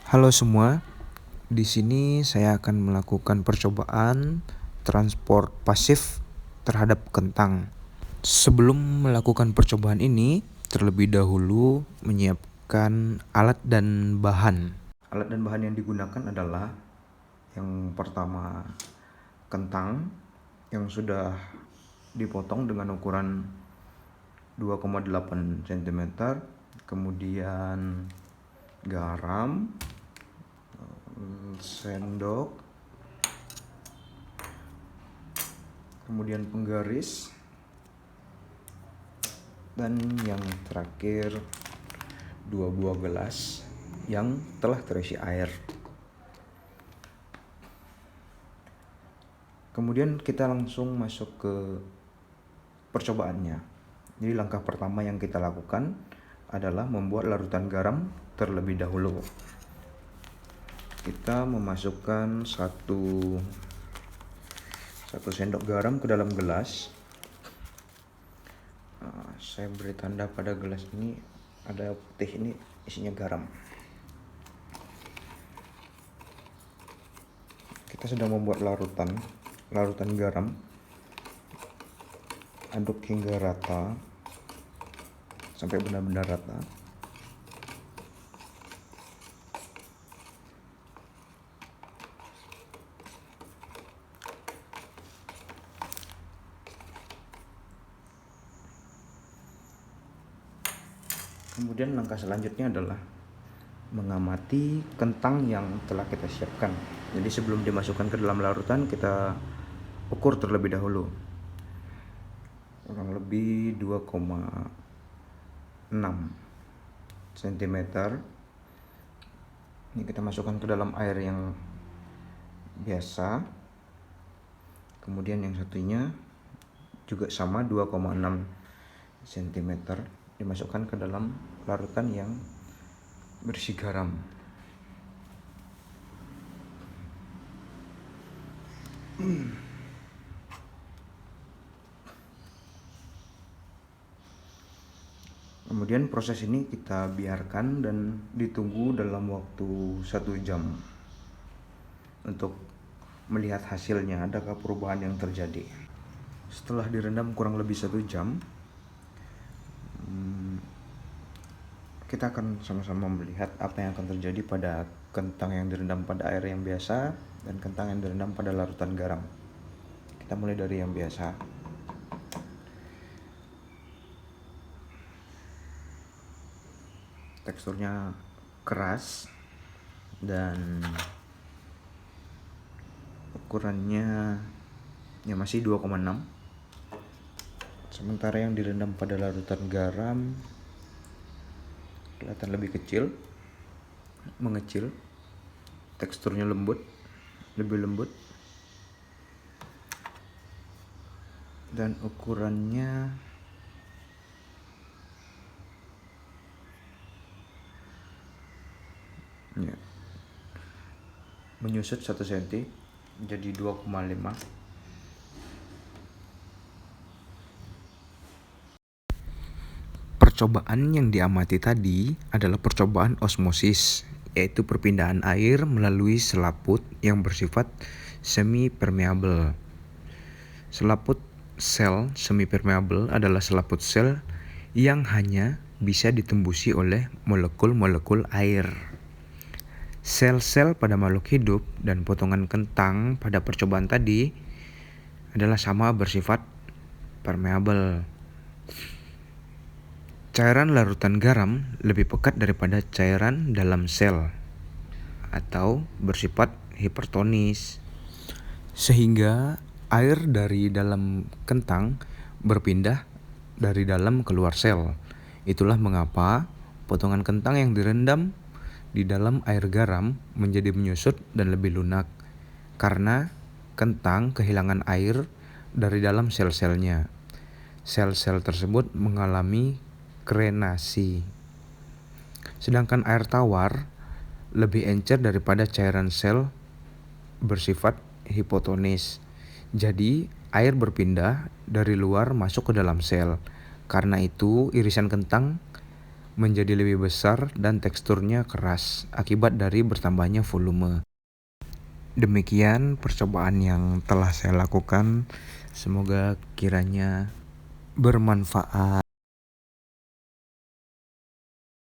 Halo semua, di sini saya akan melakukan percobaan transport pasif terhadap kentang. Sebelum melakukan percobaan ini, terlebih dahulu menyiapkan alat dan bahan. Alat dan bahan yang digunakan adalah yang pertama kentang yang sudah dipotong dengan ukuran 2,8 cm, kemudian garam, sendok, kemudian penggaris, dan yang terakhir 2 buah gelas yang telah terisi air. Kemudian kita langsung masuk ke percobaannya. Jadi langkah pertama yang kita lakukan adalah membuat larutan garam terlebih dahulu. Kita memasukkan satu sendok garam ke dalam gelas. Saya beri tanda pada gelas ini, ada putih ini isinya garam. Kita sedang membuat larutan garam. Aduk hingga rata sampai benar-benar rata. Kemudian langkah selanjutnya adalah mengamati kentang yang telah kita siapkan. Jadi sebelum dimasukkan ke dalam larutan, kita ukur terlebih dahulu. Kurang lebih 2,6 cm. Ini kita masukkan ke dalam air yang biasa. Kemudian yang satunya juga sama 2,6 cm, dimasukkan ke dalam larutan yang berisi garam. Kemudian proses ini kita biarkan dan ditunggu dalam waktu 1 jam untuk melihat hasilnya, adakah perubahan yang terjadi. Setelah direndam kurang lebih 1 jam, kita akan sama-sama melihat apa yang akan terjadi pada kentang yang direndam pada air yang biasa dan kentang yang direndam pada larutan garam. Kita mulai dari yang biasa. Teksturnya keras dan ukurannya ya masih 2,6. Sementara yang direndam pada larutan garam kelihatan lebih kecil, mengecil, teksturnya lembut, lebih lembut, dan ukurannya ya, menyusut 1 cm jadi 2,5. Percobaan yang diamati tadi adalah percobaan osmosis, yaitu perpindahan air melalui selaput yang bersifat semi-permeable. Selaput sel semi-permeable adalah selaput sel yang hanya bisa ditembusi oleh molekul-molekul air. Sel-sel pada makhluk hidup dan potongan kentang pada percobaan tadi adalah sama bersifat permeable. Cairan larutan garam lebih pekat daripada cairan dalam sel atau bersifat hipertonis, sehingga air dari dalam kentang berpindah dari dalam keluar sel. Itulah mengapa potongan kentang yang direndam di dalam air garam menjadi menyusut dan lebih lunak, karena kentang kehilangan air dari dalam sel-selnya. Sel-sel tersebut mengalami krenasi. Sedangkan air tawar lebih encer daripada cairan sel bersifat hipotonis. Jadi air berpindah dari luar masuk ke dalam sel. Karena itu irisan kentang menjadi lebih besar dan teksturnya keras akibat dari bertambahnya volume. Demikian percobaan yang telah saya lakukan. Semoga kiranya bermanfaat.